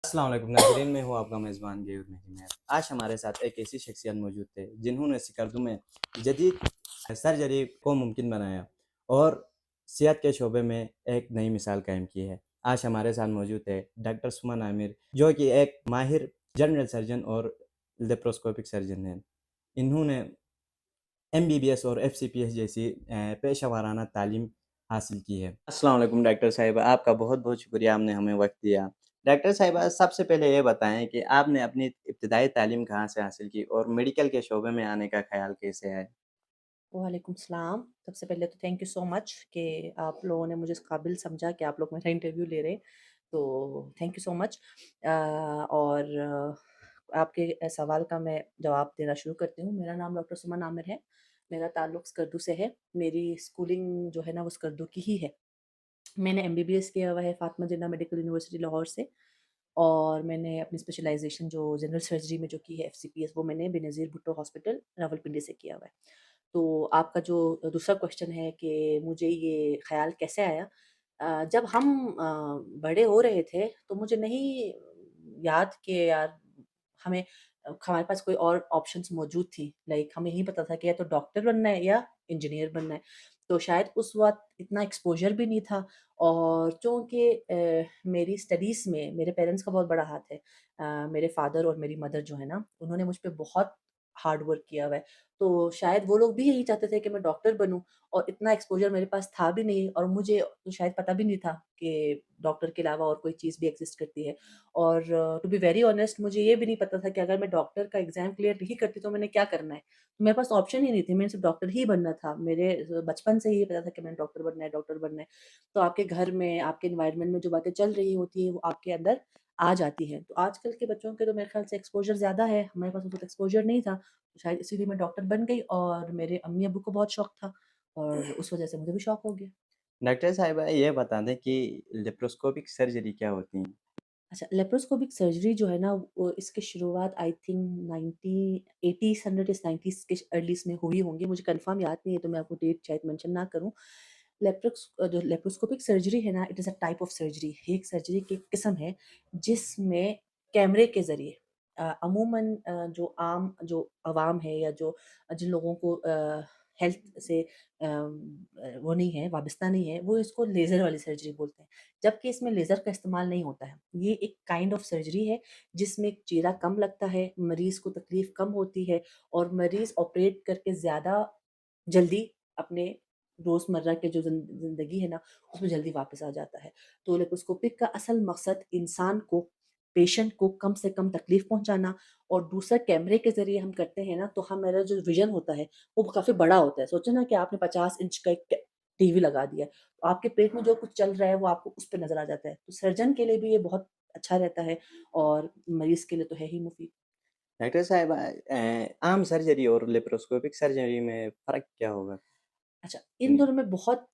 अस्सलाम वालेकुम नाज़रीन, मैं हूँ आपका मेज़बान गयूर मेहदी। आज हमारे साथ एक ऐसी शख्सियत मौजूद थे जिन्होंने सिकर्दू में जदीद सर्जरी को मुमकिन बनाया और सेहत के शोबे में एक नई मिसाल कायम की है। आज हमारे साथ मौजूद है डॉक्टर सुमन आमिर, जो कि एक माहिर जनरल सर्जन और लेप्रोस्कोपिक सर्जन हैं। इन्होंने एमबीबीएस और एफसीपीएस जैसी पेशा वाराना तालीम हासिल की है। अस्सलाम वालेकुम डॉक्टर साहिबा, आपका बहुत-बहुत शुक्रिया आपने हमें वक़्त दिया। डॉक्टर साहिबा, सबसे पहले ये बताएँ कि आपने अपनी इब्तिदाई तालीम कहाँ से हासिल की और मेडिकल के शोबे में आने का ख़्याल कैसे है? वालेकुम सलाम। सबसे पहले तो थैंक यू सो मच कि आप लोगों ने मुझे इस काबिल समझा कि आप लोग मेरा इंटरव्यू ले रहे हैं, तो थैंक यू सो मच। आपके सवाल का मैं जवाब देना शुरू करती हूँ। मेरा नाम डॉक्टर सुमन आमिर है। मेरा ताल्लुक स्कर्दू से है। मेरी स्कूलिंग जो है ना वो स्कर्दू की ही है। मैंने एमबीबीएस किया हुआ है फातिमा जिन्ना मेडिकल यूनिवर्सिटी लाहौर से, और मैंने अपनी स्पेशलाइज़ेशन जो जनरल सर्जरी में जो की है एफसीपीएस, वो मैंने बेनज़ीर भुट्टो हॉस्पिटल रावलपिंडी से किया हुआ है। तो आपका जो दूसरा क्वेश्चन है कि मुझे ये ख़्याल कैसे आया? जब हम बड़े हो रहे थे तो मुझे नहीं याद कि यार हमें हमारे पास कोई और ऑप्शंस मौजूद थी। लाइक हमें यही पता था कि या तो डॉक्टर बनना है या इंजीनियर बनना है। तो शायद उस वक़्त इतना एक्सपोज़र भी नहीं था, और चूँकि मेरी स्टडीज़ में मेरे पेरेंट्स का बहुत बड़ा हाथ है। मेरे फ़ादर और मेरी मदर जो है ना, उन्होंने मुझ पे बहुत हार्ड वर्क किया हुआ है। तो शायद वो लोग भी यही चाहते थे कि मैं डॉक्टर बनूँ, और इतना एक्सपोज़र मेरे पास था भी नहीं, और मुझे तो शायद पता भी नहीं था कि डॉक्टर के अलावा और कोई चीज़ भी एक्ज़िस्ट करती है। और टू बी वेरी ऑनेस्ट, मुझे ये भी नहीं पता था कि अगर मैं डॉक्टर का एग्ज़ाम क्लियर नहीं करती तो मैंने क्या करना है। मेरे पास ऑप्शन ही नहीं थे, मैंने सिर्फ़ डॉक्टर ही बनना था। मेरे बचपन से ही ये पता था कि मैंने डॉक्टर बनना है, डॉक्टर बनना है। तो आपके घर में, आपके एनवायरनमेंट में जो बातें चल रही होती हैं, वो आपके अंदर आ जाती हैं। तो आजकल के बच्चों के तो मेरे ख़्याल से एक्सपोज़र ज़्यादा है, हमारे पास उस वक़्त एक्सपोज़र नहीं था। शायद इसीलिए मैं डॉक्टर बन गई, और मेरे अम्मी-अब्बू को बहुत शौक था, और उस वज़ह से मुझे भी शौक हो गया। डॉक्टर साहिबा, ये बता दें कि लेप्रोस्कोपिक सर्जरी क्या होती है? अच्छा, लेप्रोस्कोपिक सर्जरी जो है ना, वो इसकी शुरुआत I think 80s 100s 90s के अर्लीज़ में हुई होंगी। मुझे कन्फर्म याद नहीं है, तो मैं आपको डेट शायद मेंशन ना करूँ। जो लेप्रोस्कोपिक सर्जरी है ना, it is a type of surgery. ये एक सर्जरी की किस्म है जिसमें कैमरे के ज़रिए अमूमन जो आम जो अवाम है, या जो जिन लोगों को हेल्थ से वो नहीं है, वाबस्ता नहीं है, वो इसको लेज़र वाली सर्जरी बोलते हैं। जबकि इसमें लेज़र का इस्तेमाल नहीं होता है। ये एक काइंड ऑफ सर्जरी है जिसमें चीरा कम लगता है, मरीज़ को तकलीफ़ कम होती है, और मरीज़ ऑपरेट करके ज़्यादा जल्दी अपने रोज़मर्रा के जो ज़िंदगी है ना, उसमें जल्दी वापस आ जाता है। तो लेप्रोस्कोपिक का असल मकसद इंसान को, पेशेंट को कम से कम तकलीफ़ पहुँचाना, और दूसरा कैमरे के ज़रिए हम करते हैं ना, तो हमारा जो विज़न होता है, वो काफ़ी बड़ा होता है। सोचिए ना कि आपने 50 इंच का एक टीवी लगा दिया है, तो आपके पेट में जो कुछ चल रहा है, वो आपको उस पे नज़र आ जाता है। तो सर्जन के लिए भी ये बहुत अच्छा रहता है, और मरीज़ के लिए तो है ही मुफ़ीद। डॉक्टर साहिबा, आम सर्जरी और लेप्रोस्कोपिक सर्जरी में फ़र्क क्या होगा? अच्छा, इन दोनों में बहुत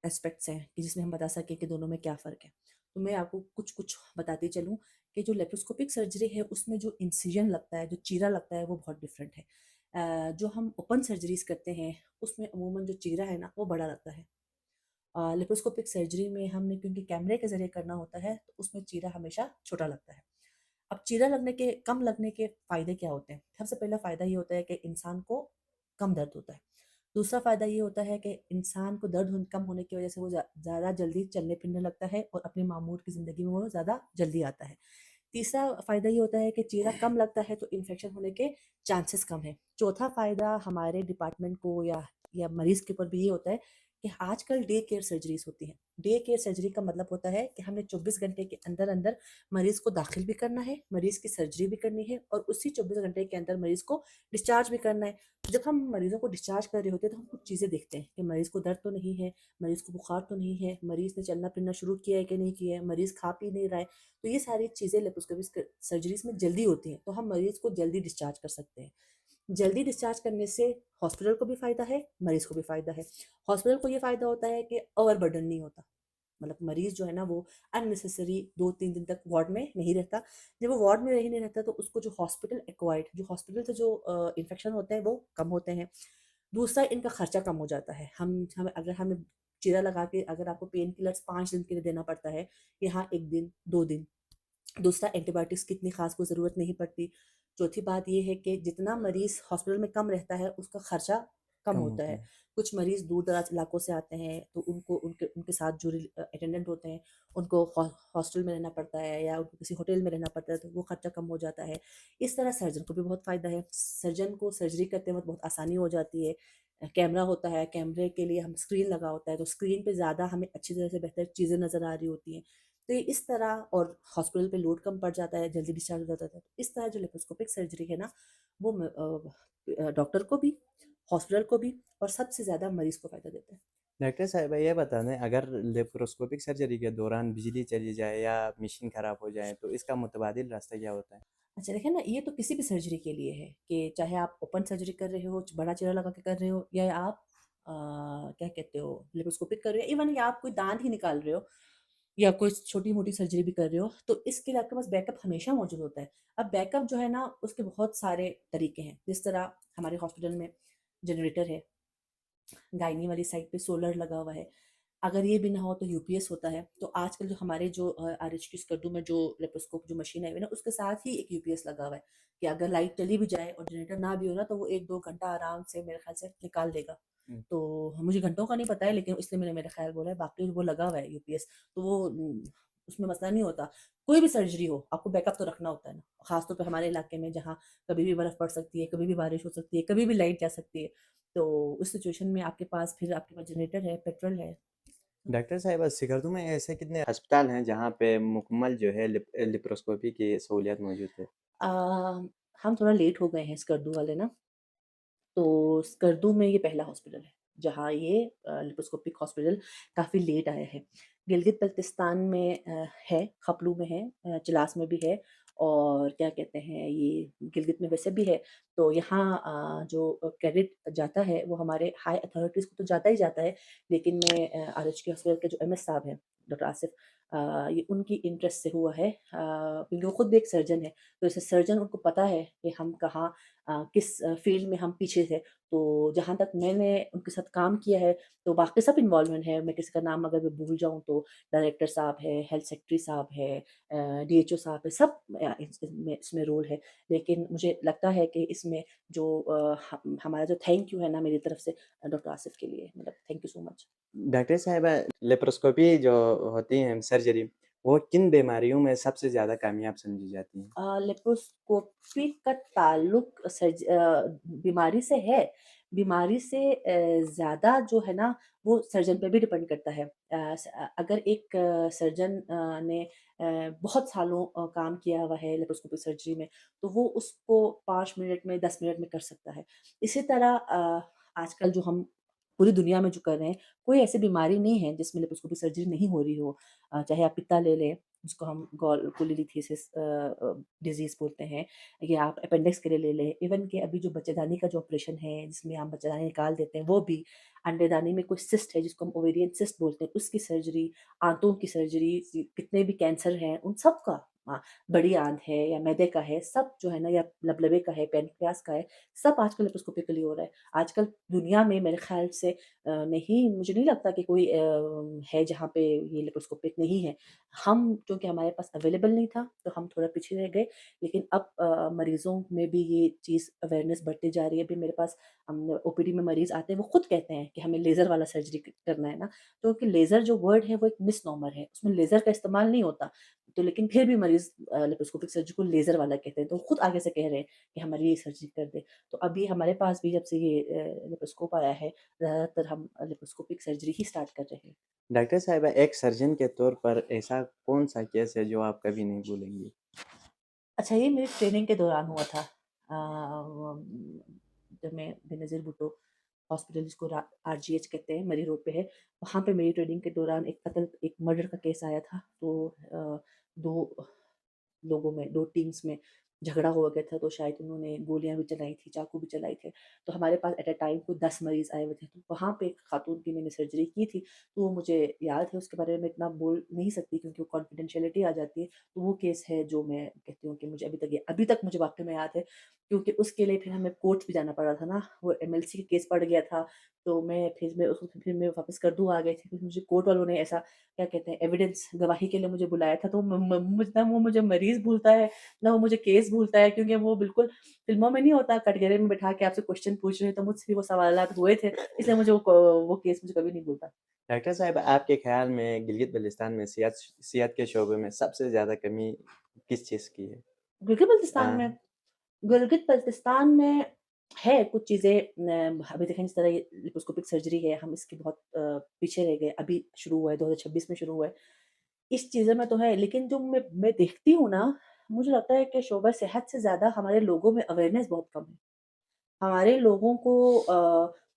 एस्पेक्ट्स हैं कि जिसमें हम बता सकें कि दोनों में क्या फ़र्क है। तो मैं आपको कुछ-कुछ बताती चलूँ कि जो लेप्रोस्कोपिक सर्जरी है, उसमें जो इंसिजन लगता है, जो चीरा लगता है, वो बहुत डिफरेंट है। जो हम ओपन सर्जरीज़ करते हैं, उसमें अमूमन जो चीरा है ना, वो बड़ा लगता है। लेप्रोस्कोपिक सर्जरी में हमने क्योंकि कैमरे के ज़रिए करना होता है, तो उसमें चीरा हमेशा छोटा लगता है। अब चीरा लगने के कम लगने के फ़ायदे क्या होते हैं? सबसे पहला फ़ायदा ये होता है कि इंसान को कम दर्द होता है। दूसरा फ़ायदा ये होता है कि इंसान को कम होने की वज़ह से वो ज़्यादा जल्दी चलने-फिरने लगता है, और अपनी मामूल की ज़िंदगी में वो ज़्यादा जल्दी आता है। तीसरा फ़ायदा ये होता है कि चीरा कम लगता है, तो इन्फेक्शन होने के चांसेस कम हैं। चौथा फ़ायदा हमारे डिपार्टमेंट को, या मरीज़ के ऊपर भी ये होता है कि आजकल डे केयर सर्जरीज़ होती हैं। डे केयर सर्जरी का मतलब होता है कि हमने 24 घंटे के अंदर-अंदर मरीज़ को दाखिल भी करना है, मरीज़ की सर्जरी भी करनी है, और उसी 24 घंटे के अंदर मरीज़ को डिस्चार्ज भी करना है। जब हम मरीज़ों को डिस्चार्ज कर रहे होते हैं, तो हम कुछ चीज़ें देखते हैं कि मरीज़ को दर्द तो नहीं है, मरीज़ को बुखार तो नहीं है, मरीज़ ने चलना-फिरना शुरू किया है कि नहीं किया है, मरीज़ खा-पी नहीं रहा है। तो ये सारी चीज़ें लेप्रोस्कोपिक सर्जरीज़ में जल्दी होती हैं, तो हम मरीज़ को जल्दी डिस्चार्ज कर सकते हैं। जल्दी डिस्चार्ज करने से हॉस्पिटल को भी फ़ायदा है, मरीज़ को भी फ़ायदा है। हॉस्पिटल को ये फ़ायदा होता है कि ओवरबर्डन नहीं होता। मतलब मरीज़ जो है ना, वो अननेसेसरी 2-3 दिन तक वार्ड में नहीं रहता। जब वो वार्ड में रह नहीं रहता, तो उसको जो हॉस्पिटल एक्वायर्ड, जो हॉस्पिटल से जो इन्फेक्शन होते हैं, वो कम होते हैं। दूसरा, इनका खर्चा कम हो जाता है। हमें चीरा लगा के अगर आपको पेन किलर्स 5 दिन के लिए देना पड़ता है, यहाँ 1 दिन, 2 दिन, दूसरा, एंटीबायोटिक्स की इतनी ख़ास कोई ज़रूरत नहीं पड़ती। चौथी बात ये है कि जितना मरीज़ हॉस्पिटल में कम रहता है, उसका खर्चा कम कम होता होता है। है। कुछ मरीज़ दूर-दराज़ इलाकों से आते हैं, तो उनको उनके उनके साथ जो अटेंडेंट होते हैं, उनको हॉस्टल में रहना पड़ता है या उनको किसी होटल में रहना पड़ता है, तो वो खर्चा कम हो जाता है। इस तरह सर्जन को भी बहुत फ़ायदा है। सर्जन को सर्जरी करते वक़्त बहुत आसानी हो जाती है। कैमरा होता है, कैमरे के लिए हम स्क्रीन लगा होता है, तो स्क्रीन पे ज़्यादा हमें अच्छी तरह से बेहतर चीज़ें नज़र आ रही होती हैं। तो ये इस तरह, और हॉस्पिटल पे लोड कम पड़ जाता है, जल्दी डिस्चार्ज हो जाता है। तो इस तरह जो लेप्रोस्कोपिक सर्जरी है ना, वो डॉक्टर को भी, हॉस्पिटल को भी, और सबसे ज़्यादा मरीज़ को फ़ायदा देता है। डॉक्टर साहिबा ये बता दें, अगर लेप्रोस्कोपिक सर्जरी के दौरान बिजली चली जाए या मशीन ख़राब हो जाए, तो इसका मुतबादिल रास्ता क्या होता है? अच्छा, देखिए ना, ये तो किसी भी सर्जरी के लिए है कि चाहे आप ओपन सर्जरी कर रहे हो, बड़ा चीरा लगा के कर रहे हो, या आप क्या कहते हो, लेप्रोस्कोपिक कर रहे हो, इवन या आप कोई दाँत ही निकाल रहे हो, या कोई छोटी-मोटी सर्जरी भी कर रहे हो, तो इसके लिए आपके पास बैकअप हमेशा मौजूद होता है। अब बैकअप जो है ना, उसके बहुत सारे तरीके हैं। जिस तरह हमारे हॉस्पिटल में जनरेटर है, गायनी वाली साइड पे सोलर लगा हुआ है। अगर ये भी ना हो तो यूपीएस होता है। तो आजकल जो हमारे जो आरएचटी स्कर्दू में जो लेप्रोस्कोप जो मशीन आई हुई है ना, उसके साथ ही एक यूपीएस लगा हुआ है कि अगर लाइट चली भी जाए और जनरेटर ना भी हो ना, तो वो 1-2 घंटा आराम से मेरे ख़्याल से निकाल देगा। हुँ। तो मुझे घंटों का नहीं पता है, लेकिन इसलिए मैंने मेरा ख़्याल बोला है, बाकी वो लगा हुआ है यूपीएस। तो वो उसमें मसला नहीं होता। कोई भी सर्जरी हो, आपको बैकअप तो रखना होता है ना। ख़ास तौर पे हमारे इलाके में, जहाँ कभी भी बर्फ़ पड़ सकती है, कभी भी बारिश हो सकती है, कभी भी लाइट जा सकती है। तो उस सिचुएशन में आपके पास जनरेटर है, पेट्रोल है। डॉक्टर साहिबा, सिकरदू में ऐसे कितने अस्पताल हैं जहाँ पे मुकम्मल जो है लेप्रोस्कोपी की सहूलियत मौजूद है? अ, हम थोड़ा लेट हो गए हैं स्कर्दू वाले ना, तो स्कर्दू में ये पहला हॉस्पिटल है, जहाँ ये लेप्रोस्कोपिक हॉस्पिटल काफ़ी लेट आया है। गिलगित-बल्तिस्तान में है, खपलू में है, चिलास में भी है, और क्या कहते हैं, ये गिलगित में वैसे भी है। तो यहाँ जो क्रेडिट जाता है, वो हमारे हाई अथॉरिटीज़ को तो जाता ही जाता है, लेकिन मैं आरएचके हॉस्पिटल के जो एमएस साहब हैं, डॉक्टर आसिफ, ये उनकी इंटरेस्ट से हुआ है, क्योंकि वो खुद भी एक सर्जन है। तो जैसे सर्जन, उनको पता है कि हम कहाँ किस फ़ील्ड में हम पीछे थे। तो जहाँ तक मैंने उनके साथ काम किया है, तो बाकी सब इन्वॉल्वमेंट है। मैं किसी का नाम अगर मैं भूल जाऊँ, तो डायरेक्टर साहब है, हेल्थ सेक्रेटरी साहब है, डीएचओ साहब है, सब इसमें रोल है। लेकिन मुझे लगता है कि इसमें जो हमारा जो थैंक यू है ना मेरी तरफ से डॉक्टर आसिफ के लिए, मतलब thank you so much. Doctor साहिबा, लेप्रोस्कोपी जो होती है सर्जरी, वो किन बीमारियों में सबसे ज़्यादा कामयाब समझी जाती हैं? लेप्रोस्कोपी का ताल्लुक बीमारी से है। बीमारी से ज़्यादा जो है ना, वो सर्जन पे भी डिपेंड करता है। अगर एक सर्जन ने बहुत सालों काम किया हुआ है लेप्रोस्कोपिक सर्जरी में, तो वो उसको 5 मिनट में, 10 मिनट में कर सकता है। इसी तरह आजकल जो हम पूरी दुनिया में जो कर रहे हैं, कोई ऐसी बीमारी नहीं है जिसमें लेप्रोस्कोपिक सर्जरी नहीं हो रही हो। चाहे आप पित्ता ले लें, जिसको हम कोलिलिथेसिस डिज़ीज़ बोलते हैं, या आप अपेंडिक्स के लिए ले लें, इवन कि अभी जो बच्चेदानी का जो ऑपरेशन है, जिसमें हम बच्चेदानी निकाल देते हैं, वो भी, अंडेदानी में कोई सिस्ट है जिसको हम ओवेरियन सिस्ट बोलते हैं, उसकी सर्जरी, आंतों की सर्जरी, कितने भी कैंसर हैं, उन सब का, बड़ी आंत है या मैदे का है, सब जो है ना, या लबलबे का है, पैनक्रियाज़ का है, सब आजकल लेप्रोस्कोपिकली हो रहा है। आजकल दुनिया में मेरे ख़्याल से नहीं, मुझे नहीं लगता कि कोई है जहाँ पे ये लेप्रोस्कोपिक नहीं है। हम, क्योंकि हमारे पास अवेलेबल नहीं था, तो हम थोड़ा पीछे रह गए, लेकिन अब मरीज़ों में भी ये चीज़ अवेयरनेस बढ़ती जा रही है। अभी मेरे पास ओपीडी में मरीज़ आते हैं, वो खुद कहते हैं कि हमें लेज़र वाला सर्जरी करना है ना, तो क्योंकि लेज़र जो वर्ड है, वो एक मिसनॉमर है, उसमें लेज़र का इस्तेमाल नहीं होता। तो लेकिन फिर भी मरीज़ लेप्रोस्कोपिक सर्जरी को लेज़र वाला कहते हैं, तो खुद आगे से कह रहे हैं कि हमारी ये सर्जरी कर दें। तो अभी हमारे पास भी, जब से ये लेप्रोस्कोप आया है, ज़्यादातर हम लेप्रोस्कोपिक सर्जरी ही स्टार्ट कर रहे हैं। डॉक्टर साहिबा, एक सर्जन के तौर पर ऐसा कौन-सा केस है जो आप कभी नहीं भूलेंगी? अच्छा, ये मेरी ट्रेनिंग के दौरान हुआ था। जब मैं बेनज़ीर भुट्टो हॉस्पिटल, जिसको आरजीएच कहते हैं, मरी रोड पे है, वहाँ पे मेरी ट्रेनिंग के दौरान एक मर्डर का केस आया था। तो 2 लोगों में, 2 टीम्स में झगड़ा हो गया था, तो शायद उन्होंने गोलियाँ भी चलाई थी, चाकू भी चलाए थे। तो हमारे पास एट अ टाइम कोई 10 मरीज़ आए हुए थे, तो वहाँ पे एक खातून की मैंने सर्जरी की थी, तो वो मुझे याद है। उसके बारे में इतना बोल नहीं सकती, क्योंकि वो कॉन्फिडेंशियलिटी आ जाती है। तो वो केस है जो मैं कहती हूँ कि मुझे अभी तक मुझे वाक़ई में याद है, क्योंकि उसके लिए फिर हमें कोर्ट भी जाना पड़ा था ना, वो एमएलसी का केस पड़ गया था, तो मैं उसको फिर मैं वापस कर दूँ आ गई थी, फिर मुझे कोर्ट वालों ने ऐसा क्या कहते हैं एविडेंस गवाही के लिए मुझे बुलाया था, तो म म मुझ ना वो मुझे मरीज़ भूलता है, ना वो मुझे केस भूलता है, क्योंकि वो बिल्कुल फ़िल्मों में नहीं होता कटघरे में बिठा के आपसे क्वेश्चन पूछ रहे हैं, तो मुझसे भी वो सवालात हुए थे, इसलिए मुझे वो केस मुझे कभी नहीं भूलता। डॉक्टर साहब, आपके ख़्याल में गिलगित-बल्तिस्तान में सेहत के शोबे में सबसे ज़्यादा कमी किस चीज़ की है? गिलगित-बल्तिस्तान अ, में गिलगित-बल्तिस्तान में है कुछ चीज़ें अभी देखें जिस तरह ये लिपोस्कोपिक सर्जरी है, हम इसके बहुत पीछे रह गए, अभी शुरू हुआ है, 2026 में शुरू हुआ है। इस चीज़ों में तो है, लेकिन जो मैं देखती हूँ ना, मुझे लगता है कि शोबा सेहत से ज़्यादा हमारे लोगों में अवेयरनेस बहुत कम है। हमारे लोगों को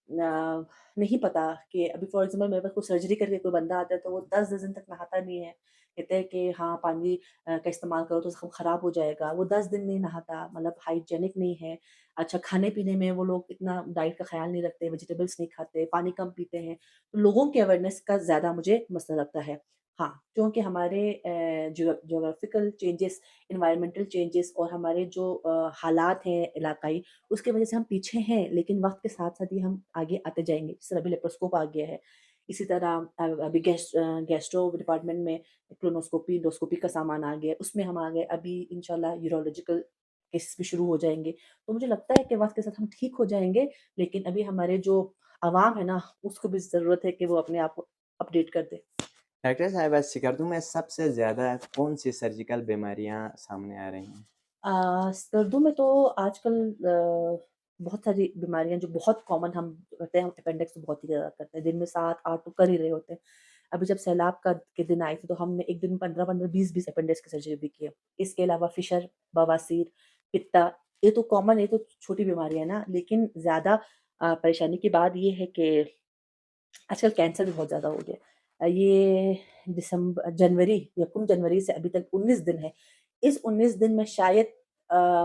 नहीं पता कि अभी फॉर एग्ज़ाम्पल मेरे पास कोई सर्जरी करके कोई बंदा आता है, तो वो 10-10 दिन तक नहाता नहीं है। कहते हैं कि हाँ, पानी का इस्तेमाल करो तो ज़ख्म ख़राब हो जाएगा। वो 10 दिन नहीं नहाता, मतलब हाइजीनिक नहीं है। अच्छा, खाने-पीने में वो लोग इतना डाइट का ख़्याल नहीं रखते, वेजिटेबल्स नहीं खाते, पानी कम पीते हैं। तो लोगों की अवेयरनेस का ज़्यादा मुझे मसला लगता है। हाँ, क्योंकि हमारे ज्योग्राफिकल चेंजेस, एनवायरमेंटल चेंजेस और हमारे जो हालात हैं इलाकाई, उसकी वजह से हम पीछे हैं, लेकिन वक़्त के साथ-साथ ही हम आगे आते जाएँगे। जैसे अभी लेप्रोस्कोप आ गया है। इसी तरह अभी गैस्ट्रो डिपार्टमेंट में कोलोनोस्कोपी, एंडोस्कोपी का सामान आ गया है, उसमें हम आ गए। अभी इंशाल्लाह यूरोलॉजिकल केसेस भी शुरू हो जाएँगे। तो मुझे लगता है कि वक़्त के साथ हम ठीक हो जाएँगे, लेकिन अभी हमारे जो अवाम है ना, उसको भी ज़रूरत है कि वो अपने आप को अपडेट कर दे। डॉक्टर साहिबा, सिकरदू में सबसे ज़्यादा कौन-सी सर्जिकल बीमारियाँ सामने आ रही हैं? सर्दियों में तो आजकल बहुत सारी बीमारियाँ जो बहुत कॉमन हम करते हैं, हम अपेंडिक्स तो बहुत ही ज़्यादा करते हैं। दिन में 7-8 तो कर ही रहे होते हैं। अभी जब सैलाब का के दिन आए थे, तो हमने एक दिन में 15-15, 20-20 अपेंडिक्स की सर्जरी भी की है। इसके अलावा फिशर, बवासीर, पित्ता, ये तो कॉमन, ये तो छोटी बीमारियाँ है ना, लेकिन ज़्यादा परेशानी की बात ये है कि आजकल कैंसर भी बहुत ज़्यादा हो गया। ये जनवरी या कुल जनवरी से अभी तक 19 दिन है। इस 19 दिन में शायद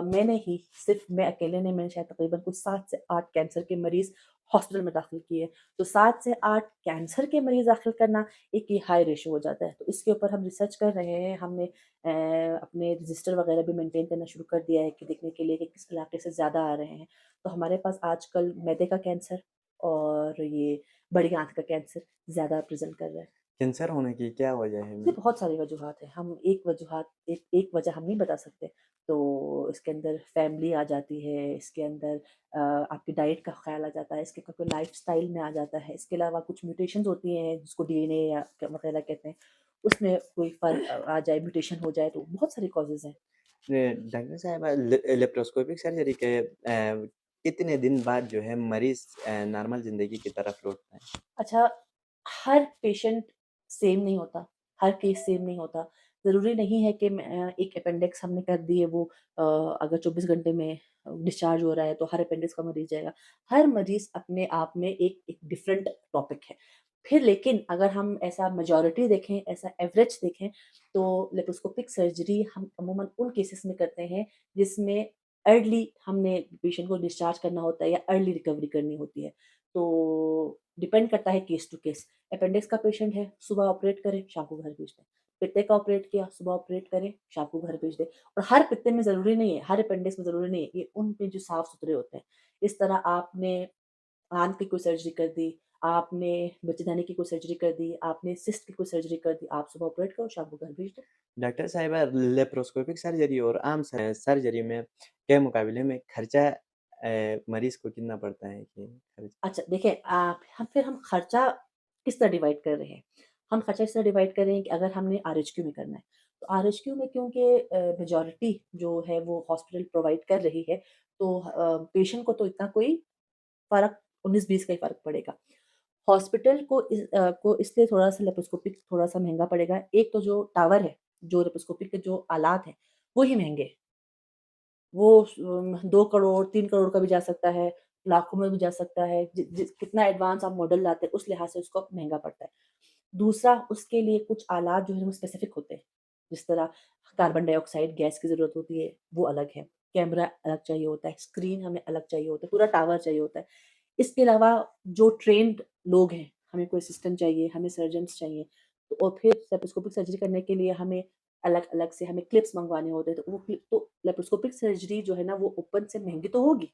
मैंने ही सिर्फ़ मैं अकेले ने मैंने शायद तकरीबन कुछ 7 से 8 कैंसर के मरीज़ हॉस्पिटल में दाखिल किए। तो 7 से 8 कैंसर के मरीज़ दाखिल करना एक ये हाई रेशियो हो जाता है। तो इसके ऊपर हम रिसर्च कर रहे हैं। हमने अपने रजिस्टर वग़ैरह भी मेंटेन करना शुरू कर दिया है कि देखने के लिए कि किस इलाके से ज़्यादा आ रहे हैं। तो हमारे पास आजकल मैदे का कैंसर और ये बड़ी आँत का कैंसर ज़्यादा प्रेज़ेंट कर रहा है। कैंसर होने की क्या वजह है? इसकी बहुत सारी वजूहात हैं, हम एक वजह हम नहीं बता सकते। तो इसके अंदर फैमिली आ जाती है, इसके अंदर आपकी डाइट का ख़्याल आ जाता है, इसके कोई लाइफ़स्टाइल में आ जाता है, इसके अलावा कुछ म्यूटेशंस होती हैं जिसको डीएनए या वग़ैरह कहते हैं, उसमें कोई फ़र्क आ जाए, म्यूटेशन हो जाए, तो बहुत सारी कॉज़ेज़ हैं। डॉक्टर साहिबा, लेप्रोस्कोपिक सर्जरी के कितने दिन बाद जो है मरीज़ नॉर्मल ज़िंदगी की तरफ लौटता है? अच्छा, हर पेशेंट सेम नहीं होता, हर केस सेम नहीं होता। ज़रूरी नहीं है कि एक अपेंडिक्स हमने कर दी है, वो अगर 24 घंटे में डिस्चार्ज हो रहा है, तो हर अपेंडिक्स का मरीज़ जाएगा। हर मरीज़ अपने आप में एक एक डिफरेंट टॉपिक है। फिर लेकिन अगर हम ऐसा मेजॉरिटी देखें, ऐसा एवरेज देखें, तो लेप्रोस्कोपिक सर्जरी हम अमूमन उन केसेस में करते हैं, जिसमें अर्ली हमने पेशेंट को डिस्चार्ज करना होता है या अर्ली रिकवरी करनी होती है। तो डिपेंड करता है केस टू केस। अपेंडिक्स का पेशेंट है, सुबह ऑपरेट करें, शाम को घर भेज दें। पित्ते का ऑपरेट किया, सुबह ऑपरेट करें, शाम को घर भेज दें। और हर पित्ते में ज़रूरी नहीं है, हर अपेंडिक्स में ज़रूरी नहीं है, ये उन पे जो साफ-सुथरे होते हैं। इस तरह आपने आँत की कोई सर्जरी कर दी, आपने बच्चेदानी की कोई सर्जरी कर दी, आपने सिस्ट की कोई सर्जरी कर दी, आप सुबह ऑपरेट करो, शाम को घर भेज दो। डॉक्टर साहिबा, लेप्रोस्कोपिक सर्जरी और आम सर्जरी में के मुकाबले में खर्चा मरीज़ को कितना पड़ता है कि खर्च? अच्छा, देखिए हम खर्चा किस तरह डिवाइड कर रहे हैं? हम खर्चा इस तरह डिवाइड कर रहे हैं कि अगर हमने आरएचक्यू में करना है, तो आरएचक्यू में क्योंकि मेजॉरिटी जो है वो हॉस्पिटल प्रोवाइड कर रही है, तो पेशेंट को तो इतना कोई फ़र्क 19-20 का ही फ़र्क पड़ेगा। हॉस्पिटल को इसलिए थोड़ा-सा लेप्रोस्कोपिक थोड़ा-सा महँगा पड़ेगा। एक तो जो टावर है, जो लेप्रोस्कोपिक के जो आलात हैं, वो ही महँगे हैं। वो 2 करोड़, 3 करोड़ का भी जा सकता है, लाखों में भी जा सकता है। जि जिस कितना एडवांस आप मॉडल लाते हैं, उस लिहाज से उसको महँगा पड़ता है। दूसरा, उसके लिए कुछ आलात जो हैं वो स्पेसिफिक होते हैं। जिस तरह कार्बन डाइऑक्साइड गैस की ज़रूरत होती है, वो अलग है। कैमरा अलग चाहिए होता है, स्क्रीन हमें अलग चाहिए होता है, पूरा टावर चाहिए होता है। इसके अलावा जो ट्रेन्ड लोग हैं, हमें कोई असिस्टेंट चाहिए, हमें सर्जन्स चाहिए। तो और फिर लेप्रोस्कोपिक सर्जरी करने के लिए हमें अलग-अलग से हमें क्लिप्स मँगवाने होते हैं, तो वो क्लिप तो लेप्रोस्कोपिक सर्जरी जो है ना वो ओपन से महँगी तो होगी,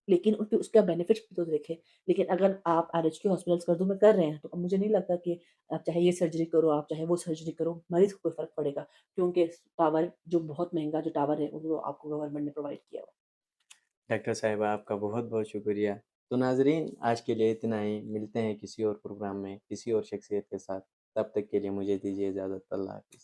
लेकिन उसपे उसका बेनिफिट्स भी तो देखें। लेकिन अगर आप आरएचके हॉस्पिटल स्कर्दू में कर रहे हैं, तो अब मुझे नहीं लगता कि आप चाहे ये सर्जरी करो, आप चाहे वो सर्जरी करो, मरीज़ को कोई फ़र्क पड़ेगा, क्योंकि टावर जो बहुत महँगा जो टावर है, वो आपको गवर्नमेंट ने प्रोवाइड किया हुआ है। डॉक्टर साहिबा आपका बहुत बहुत शुक्रिया। तो नाज़रीन आज के लिए इतना ही, मिलते हैं किसी और प्रोग्राम में, किसी और शख्सियत के साथ। तब तक के लिए मुझे दीजिए इजाज़त। अल्लाह हाफ़िज़।